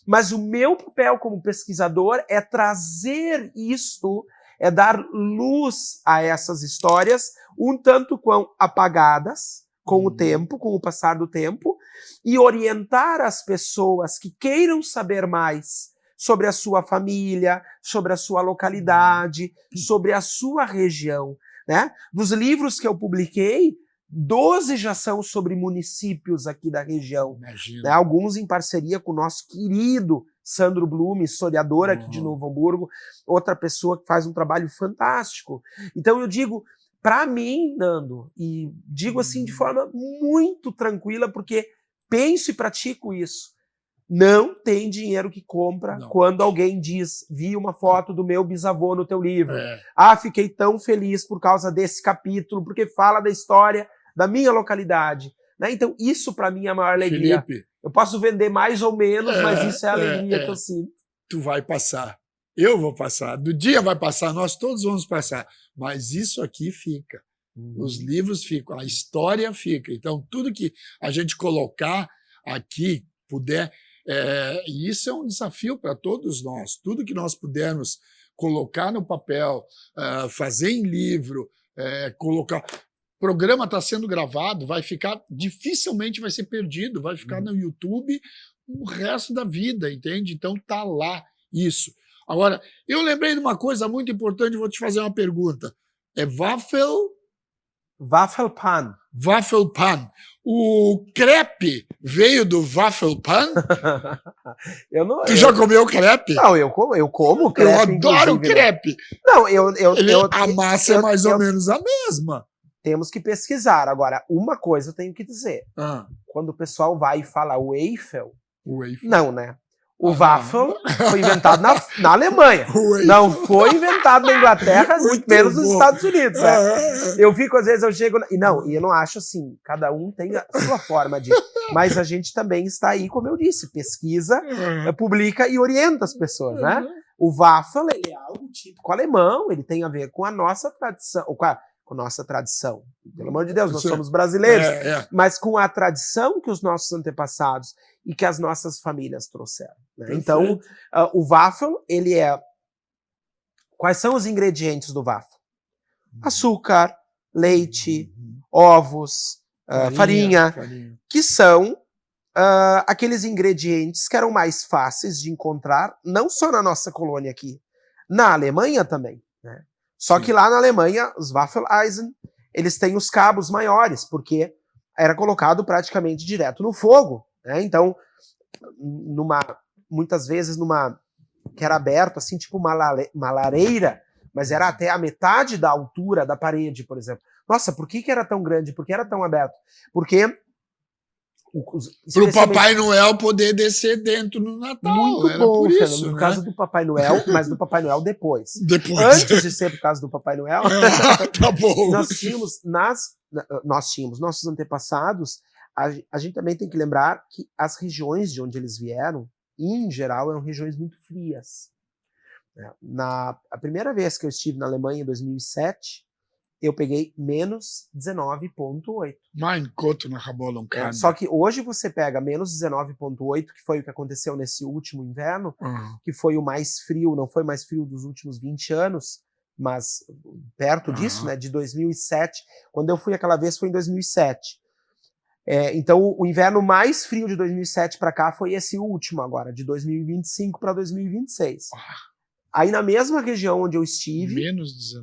mas o meu papel como pesquisador é trazer isto, é dar luz a essas histórias, um tanto quão apagadas com o tempo, com o passar do tempo, e orientar as pessoas que queiram saber mais sobre a sua família, sobre a sua localidade, sobre a sua região, né? Dos livros que eu publiquei, 12 já são sobre municípios aqui da região, né? Alguns em parceria com o nosso querido Sandro Blume, historiador aqui de Novo Hamburgo, outra pessoa que faz um trabalho fantástico. Então eu digo, para mim, Nando, e digo assim de forma muito tranquila, porque penso e pratico isso, não tem dinheiro que compra quando alguém diz, vi uma foto do meu bisavô no teu livro. Fiquei tão feliz por causa desse capítulo, porque fala da história da minha localidade. Né? Então, isso para mim é a maior alegria. Felipe, eu posso vender mais ou menos, mas isso é a alegria que eu sinto. Tu vai passar. Eu vou passar. Do dia vai passar, nós todos vamos passar. Mas isso aqui fica. Os livros ficam, a história fica. Então, tudo que a gente colocar aqui, puder... e isso é um desafio para todos nós. Tudo que nós pudermos colocar no papel, fazer em livro, colocar... O programa está sendo gravado, vai ficar, dificilmente vai ser perdido, vai ficar no YouTube o resto da vida, entende? Então tá lá isso. Agora, eu lembrei de uma coisa muito importante, vou te fazer uma pergunta. É Waffelpan. Waffelpan. O crepe veio do Waffelpan? Tu já comeu crepe? Não, eu como crepe. Eu adoro crepe. Não, a massa é mais ou menos a mesma. Temos que pesquisar. Agora, uma coisa eu tenho que dizer. Quando o pessoal vai e fala waffle, não, né? O waffle foi inventado na Alemanha. Não foi inventado na Inglaterra, muito menos nos Estados Unidos. Né? Eu fico, às vezes, eu chego... E eu não acho assim. Cada um tem a sua forma de... Mas a gente também está aí, como eu disse, pesquisa, publica e orienta as pessoas, né? O waffle, ele é algo típico alemão, ele tem a ver com a nossa tradição, com nossa tradição. Pelo amor de Deus, nós somos brasileiros, mas com a tradição que os nossos antepassados e que as nossas famílias trouxeram. Né? Então, o waffle, ele é... Quais são os ingredientes do waffle? Açúcar, leite, ovos, farinha, que são aqueles ingredientes que eram mais fáceis de encontrar, não só na nossa colônia aqui, na Alemanha também, né? Só que lá na Alemanha, os Waffeleisen, eles têm os cabos maiores, porque era colocado praticamente direto no fogo. Né? Então, muitas vezes que era aberto, assim, tipo uma lareira, mas era até a metade da altura da parede, por exemplo. Nossa, por que era tão grande? Por que era tão aberto? Porque... Para o Papai Noel poder descer dentro no Natal. Muito era bom, por isso, Fernando, por causa do Papai Noel, mas do Papai Noel depois. Antes de ser por causa do Papai Noel, tá bom. nós tínhamos, nossos antepassados, a gente também tem que lembrar que as regiões de onde eles vieram, em geral, eram regiões muito frias. A primeira vez que eu estive na Alemanha, em 2007, eu peguei menos 19,8. Mein Gott, na Rabola, Só que hoje você pega menos 19,8, que foi o que aconteceu nesse último inverno, que foi o mais frio, não foi mais frio dos últimos 20 anos, mas perto disso, né, de 2007. Quando eu fui aquela vez foi em 2007. Então o inverno mais frio de 2007 para cá foi esse último agora, de 2025 para 2026. Aí na mesma região onde eu estive,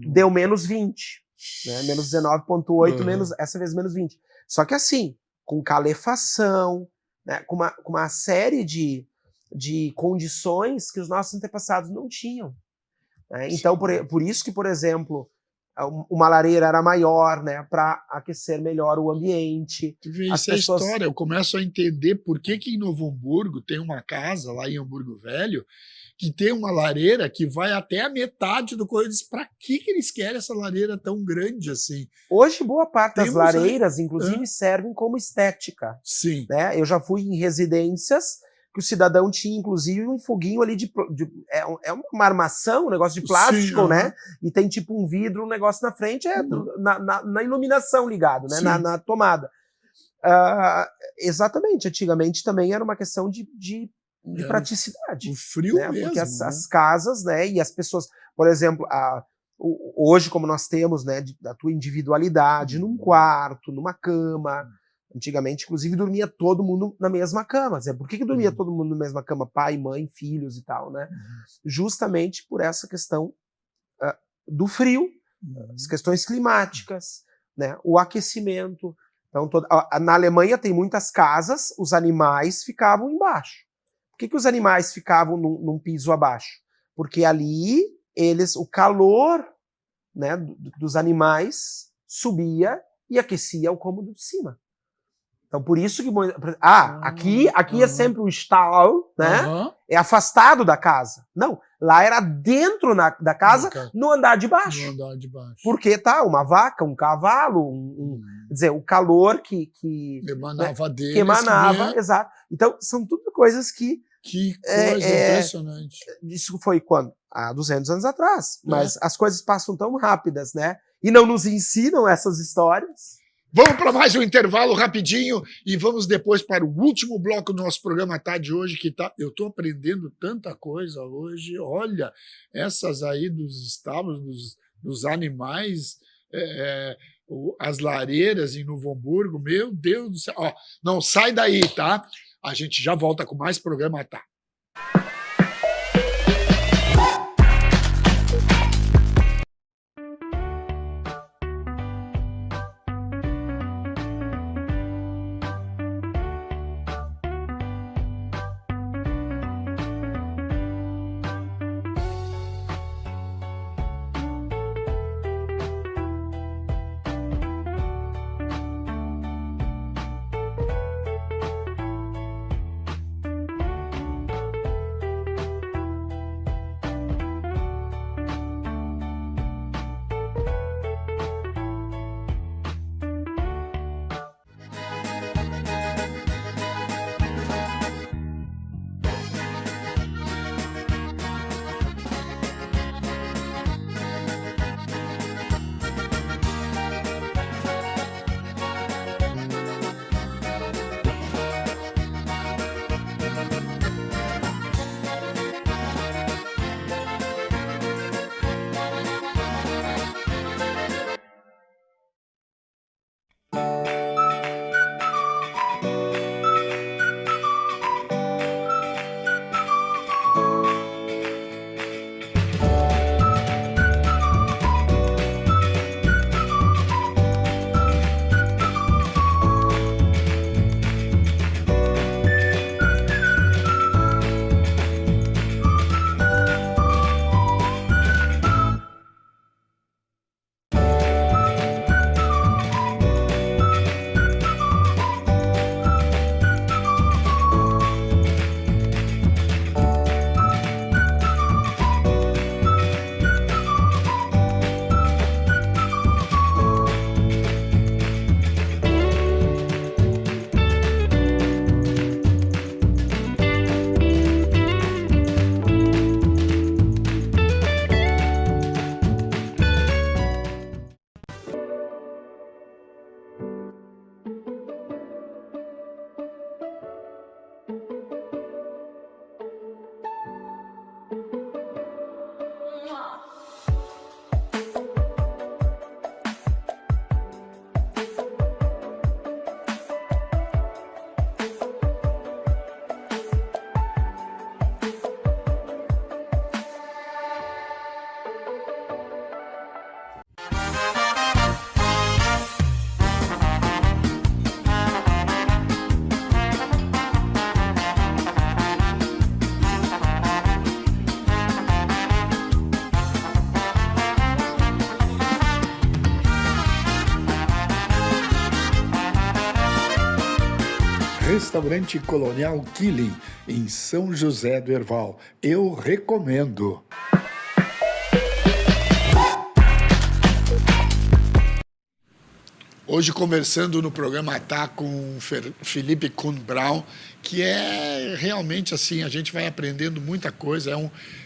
deu menos 20. Né, menos 19,8, essa vez menos 20. Só que assim, com calefação, né, com uma série de condições que os nossos antepassados não tinham. Né? Então, por isso que, por exemplo, uma lareira era maior, né, para aquecer melhor o ambiente. Isso é história. Eu começo a entender por que em Novo Hamburgo tem uma casa, lá em Hamburgo Velho, que tem uma lareira que vai até a metade do coisa. Para que eles querem essa lareira tão grande assim? Hoje, boa parte das lareiras, inclusive, servem como estética. Sim. Né? Eu já fui em residências que o cidadão tinha, inclusive, um foguinho ali é uma armação, um negócio de plástico, sim, né? E tem tipo um vidro, um negócio na frente, na iluminação ligado, né? Na tomada. Exatamente, antigamente também era uma questão de praticidade. O frio, né? Mesmo. Porque as casas, né, e as pessoas, por exemplo, hoje, como nós temos, né, a tua individualidade num quarto, numa cama. Antigamente, inclusive, dormia todo mundo na mesma cama. Por que dormia todo mundo na mesma cama? Pai, mãe, filhos e tal, né? Justamente por essa questão do frio, as questões climáticas, né? O aquecimento. Então, na Alemanha tem muitas casas, os animais ficavam embaixo. que os animais ficavam num piso abaixo? Porque ali o calor, né, dos animais subia e aquecia o cômodo de cima. Então, por isso que... aqui é sempre o stall, né? É afastado da casa. Não, lá era dentro da casa, no andar de baixo. No andar de baixo. Porque tá uma vaca, um cavalo, quer dizer, o calor que emanava, né, deles. Que emanava, exato. Então, são tudo coisas que... Que coisa impressionante. Isso foi quando? Há 200 anos atrás. Mas as coisas passam tão rápidas, né? E não nos ensinam essas histórias. Vamos para mais um intervalo rapidinho e vamos depois para o último bloco do nosso programa de hoje, que eu estou aprendendo tanta coisa hoje. Olha, essas aí dos estábulos, dos animais, as lareiras em Novo Hamburgo, meu Deus do céu. Ó, não sai daí, tá? A gente já volta com mais programa, tá? Restaurante Colonial Killing, em São José do Herval. Eu recomendo. Hoje conversando no programa com o Felipe Kuhn-Braun, que é realmente assim, a gente vai aprendendo muita coisa,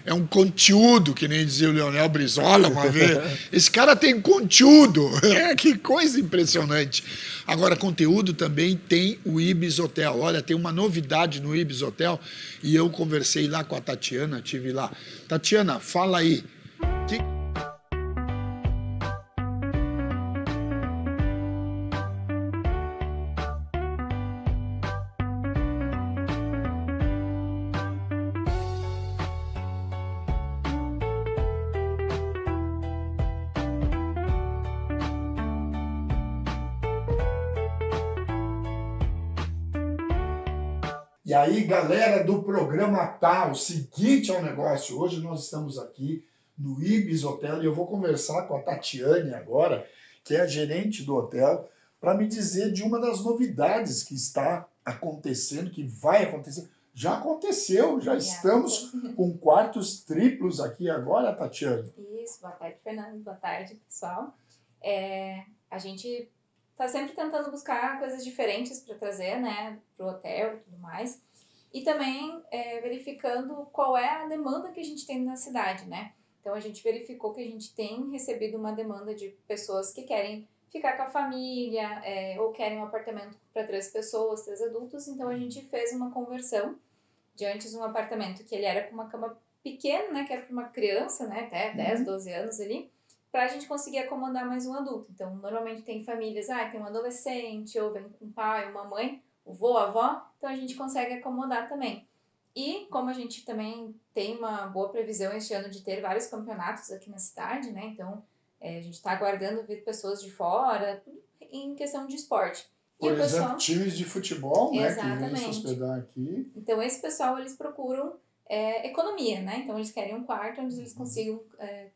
é um conteúdo, que nem dizia o Leonel Brizola uma vez. Esse cara tem conteúdo, que coisa impressionante. Agora, conteúdo também tem o Ibis Hotel. Olha, tem uma novidade no Ibis Hotel e eu conversei lá com a Tatiana, estive lá. Tatiana, fala aí. E aí, galera do programa Tá, o seguinte é o negócio. Hoje nós estamos aqui no Ibis Hotel e eu vou conversar com a Tatiane agora, que é a gerente do hotel, para me dizer de uma das novidades que está acontecendo, que vai acontecer. Já aconteceu, já estamos com quartos triplos aqui agora, Tatiane. Isso, boa tarde, Fernando, boa tarde, pessoal. A gente está sempre tentando buscar coisas diferentes para trazer, né, para o hotel e tudo mais. E também verificando qual é a demanda que a gente tem na cidade, né? Então, a gente verificou que a gente tem recebido uma demanda de pessoas que querem ficar com a família ou querem um apartamento para 3 pessoas, 3 adultos. Então, a gente fez uma conversão de antes um apartamento que ele era com uma cama pequena, né, que era para uma criança, né, até 10, 12 anos ali, para a gente conseguir acomodar mais um adulto. Então, normalmente tem famílias, tem um adolescente, ou vem com um pai, uma mãe, o vô, a avó, então a gente consegue acomodar também. E como a gente também tem uma boa previsão este ano de ter vários campeonatos aqui na cidade, né, então a gente está aguardando vir pessoas de fora, em questão de esporte. Por exemplo, times de futebol, né, exatamente, que vêm se hospedar aqui. Então, esse pessoal, eles procuram economia, né? Então, eles querem um quarto onde eles consigam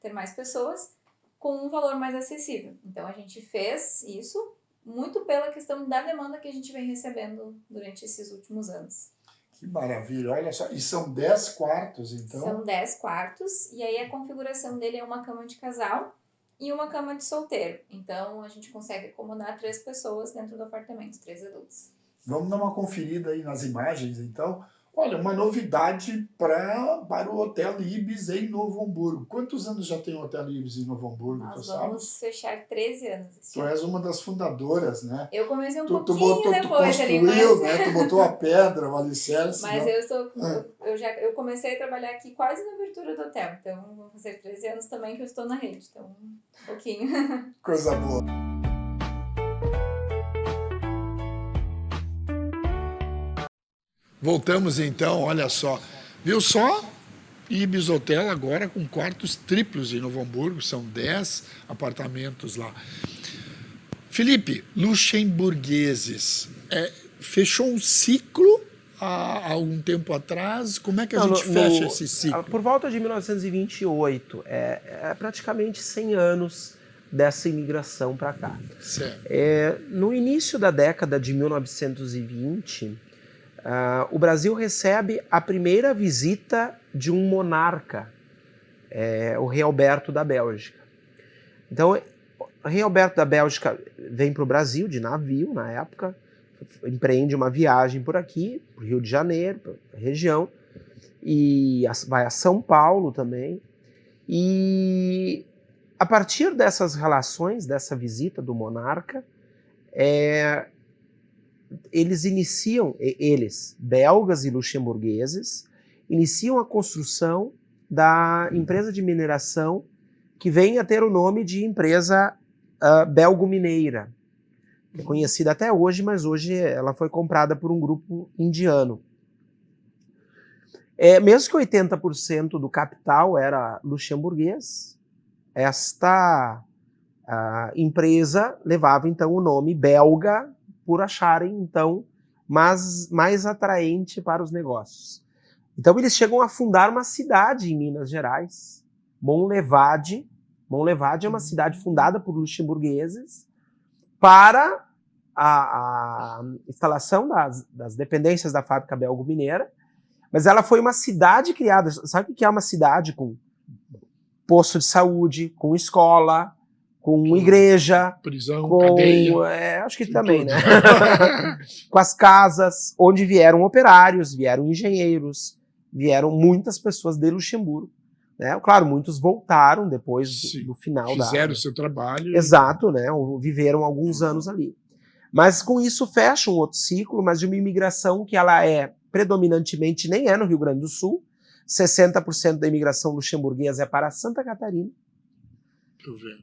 ter mais pessoas com um valor mais acessível. Então, a gente fez isso muito pela questão da demanda que a gente vem recebendo durante esses últimos anos. Que maravilha, olha só. E são 10 quartos, então? São 10 quartos, e aí a configuração dele é uma cama de casal e uma cama de solteiro. Então, a gente consegue acomodar 3 pessoas dentro do apartamento, 3 adultos. Vamos dar uma conferida aí nas imagens, então. Olha, uma novidade para o Hotel Ibis em Novo Hamburgo. Quantos anos já tem o Hotel Ibis em Novo Hamburgo? Nós vamos fechar 13 anos. Tu és uma das fundadoras, né? Eu comecei pouquinho depois tu construiu, né? Tu botou a pedra, o alicerce. Mas eu comecei a trabalhar aqui quase na abertura do hotel. Então, vão fazer 13 anos também que eu estou na rede. Então, um pouquinho. Coisa boa. Voltamos então, olha só. Viu só? Ibis Hotel agora com quartos triplos em Novo Hamburgo, são 10 apartamentos lá. Felipe, luxemburgueses, fechou um ciclo há algum tempo atrás? Como é que a gente fecha esse ciclo? Por volta de 1928, praticamente 100 anos dessa imigração para cá. Certo. No início da década de 1920, o Brasil recebe a primeira visita de um monarca, o rei Alberto da Bélgica. Então, o rei Alberto da Bélgica vem para o Brasil de navio, na época, empreende uma viagem por aqui, para o Rio de Janeiro, para a região, e vai a São Paulo também. E a partir dessas relações, dessa visita do monarca, eles, belgas e luxemburgueses, iniciam a construção da empresa de mineração que vem a ter o nome de empresa belgo-mineira, que é conhecida até hoje, mas hoje ela foi comprada por um grupo indiano. Mesmo que 80% do capital era luxemburguês, esta empresa levava então o nome belga por acharem, então, mais atraente para os negócios. Então, eles chegam a fundar uma cidade em Minas Gerais, Monlevade. Monlevade é uma cidade fundada por luxemburgueses para a instalação das dependências da fábrica belgo-mineira, mas ela foi uma cidade criada, sabe o que é uma cidade com posto de saúde, com escola, com igreja, prisão, cadeia. Acho que também, tudo, né? Com as casas, onde vieram operários, vieram engenheiros, vieram muitas pessoas de Luxemburgo. Né? Claro, muitos voltaram depois do final fizeram o seu trabalho. Exato, né? Viveram alguns anos ali. Mas com isso fecha um outro ciclo, mas de uma imigração que ela predominantemente nem no Rio Grande do Sul. 60% da imigração luxemburguesa é para Santa Catarina.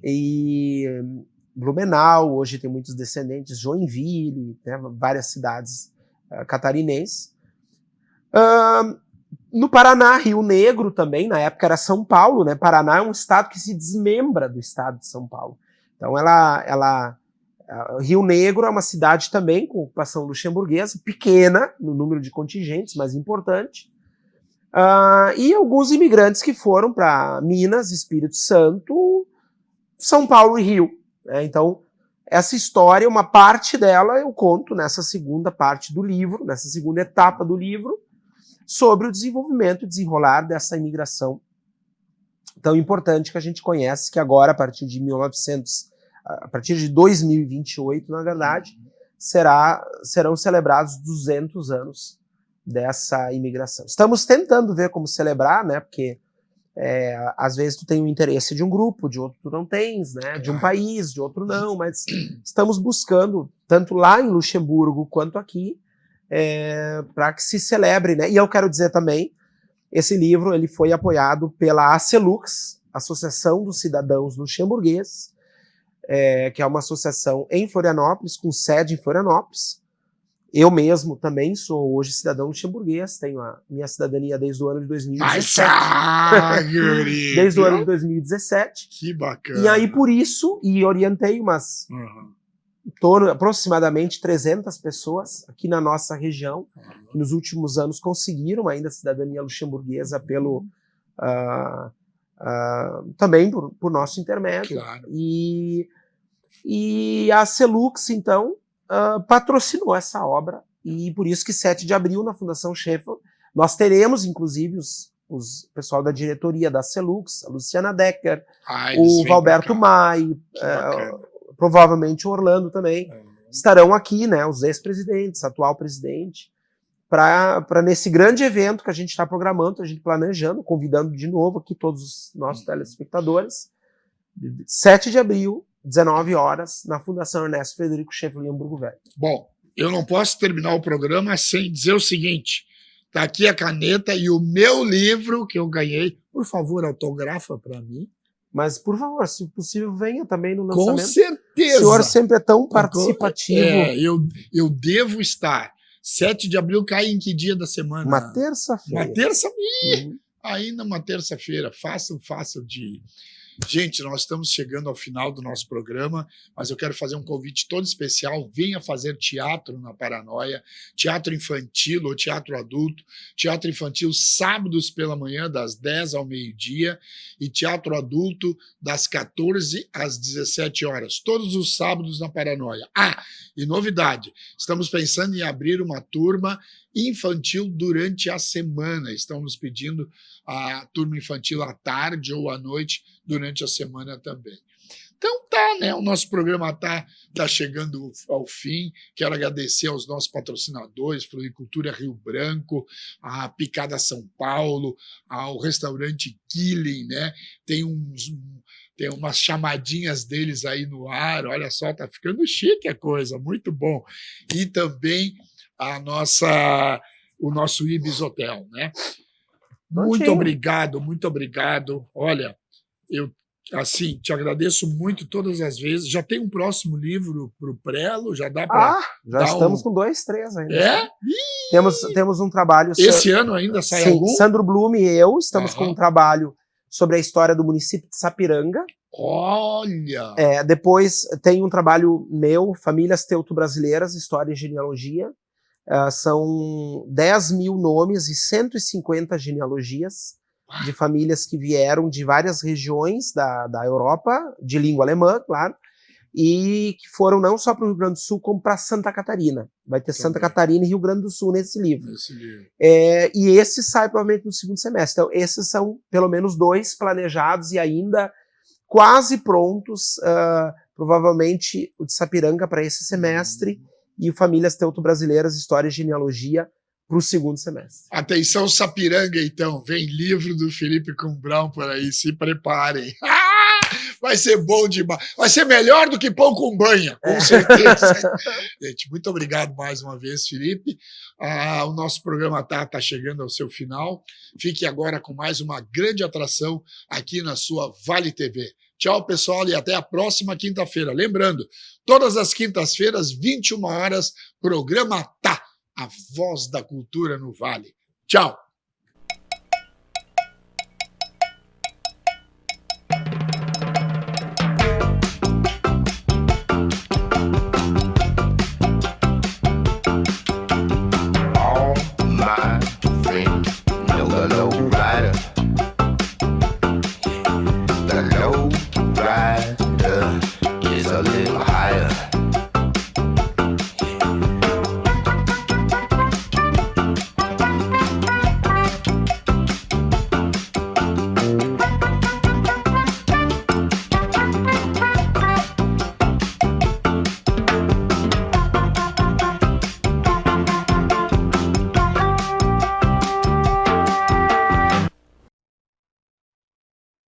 E Blumenau, hoje tem muitos descendentes, Joinville, né, várias cidades catarinenses. No Paraná, Rio Negro também, na época era São Paulo, né? Paraná é um estado que se desmembra do estado de São Paulo. Então ela Rio Negro é uma cidade também com ocupação luxemburguesa, pequena no número de contingentes, mas importante. E alguns imigrantes que foram para Minas, Espírito Santo, São Paulo e Rio. Né? Então, essa história, uma parte dela eu conto nessa segunda parte do livro, nessa segunda etapa do livro, sobre o desenvolvimento e desenrolar dessa imigração tão importante que a gente conhece, que agora, a partir de 2028, na verdade, serão celebrados 200 anos dessa imigração. Estamos tentando ver como celebrar, né? Porque às vezes tu tem o interesse de um grupo, de outro tu não tens, né? De um país, de outro não, mas estamos buscando, tanto lá em Luxemburgo quanto aqui, para que se celebre, né? E eu quero dizer também, esse livro ele foi apoiado pela ACLUX, Associação dos Cidadãos Luxemburgueses, que é uma associação em Florianópolis, com sede em Florianópolis. Eu mesmo também sou hoje cidadão luxemburguês, tenho a minha cidadania desde o ano de 2017. Desde o ano de 2017. Que bacana. E aí, por isso, orientei umas aproximadamente 300 pessoas aqui na nossa região, que nos últimos anos conseguiram ainda a cidadania luxemburguesa também por nosso intermédio. Claro. E a Celux, então, patrocinou essa obra, e por isso que 7 de abril, na Fundação Sheffield, nós teremos, inclusive, o pessoal da diretoria da Celux, a Luciana Decker, o Valberto Mai, provavelmente o Orlando também, estarão aqui, né, os ex-presidentes, atual presidente, para nesse grande evento que a gente está programando, a gente planejando, convidando de novo aqui todos os nossos telespectadores, 7 de abril, 19 horas, na Fundação Ernesto Frederico Sheffield, em Hamburgo Velho. Bom, eu não posso terminar o programa sem dizer o seguinte, tá aqui a caneta e o meu livro que eu ganhei, por favor, autografa para mim. Mas, por favor, se possível, venha também no lançamento. Com certeza. O senhor sempre é tão participativo. Eu devo estar. 7 de abril cai em que dia da semana? Uma terça-feira. Uma terça-feira. Ainda uma terça-feira. Fácil de... Gente, nós estamos chegando ao final do nosso programa, mas eu quero fazer um convite todo especial. Venha fazer teatro na Paranoia, teatro infantil ou teatro adulto. Teatro infantil sábados pela manhã, das 10 ao meio-dia, e teatro adulto das 14 às 17 horas, todos os sábados na Paranoia. E novidade, estamos pensando em abrir uma turma infantil durante a semana. Estão nos pedindo a turma infantil à tarde ou à noite, durante a semana também. Então tá, né? O nosso programa tá chegando ao fim. Quero agradecer aos nossos patrocinadores, Floricultura Rio Branco, a Picada São Paulo, ao restaurante Killing, né? Tem umas chamadinhas deles aí no ar, olha só, tá ficando chique a coisa, muito bom. E também o nosso Ibis Hotel, né? Muito obrigado. Olha, eu assim, te agradeço muito todas as vezes. Já tem um próximo livro para o Prelo? Já dá para... já estamos com 2, 3 ainda. É? Temos um trabalho... Esse ano ainda sai algum? Sandro Blume e eu estamos com um trabalho sobre a história do município de Sapiranga. Olha! Depois tem um trabalho meu, Famílias Teuto-Brasileiras, História e Genealogia. São 10.000 nomes e 150 genealogias de famílias que vieram de várias regiões da Europa, de língua alemã, claro, e que foram não só para o Rio Grande do Sul, como para Santa Catarina. Vai ter Santa Catarina e Rio Grande do Sul nesse livro. E esse sai provavelmente no segundo semestre. Então, esses são pelo menos 2 planejados e ainda quase prontos, provavelmente o de Sapiranga para esse semestre, e Famílias Teuto-Brasileiras, História e Genealogia, para o segundo semestre. Atenção, Sapiranga, então. Vem livro do Felipe Cumbrão por aí, se preparem. Vai ser bom demais. Vai ser melhor do que pão com banha, com certeza. Gente, muito obrigado mais uma vez, Felipe. O nosso programa tá chegando ao seu final. Fique agora com mais uma grande atração aqui na sua Vale TV. Tchau, pessoal, e até a próxima quinta-feira. Lembrando, todas as quintas-feiras, 21 horas, programa Tá, a voz da cultura no Vale. Tchau.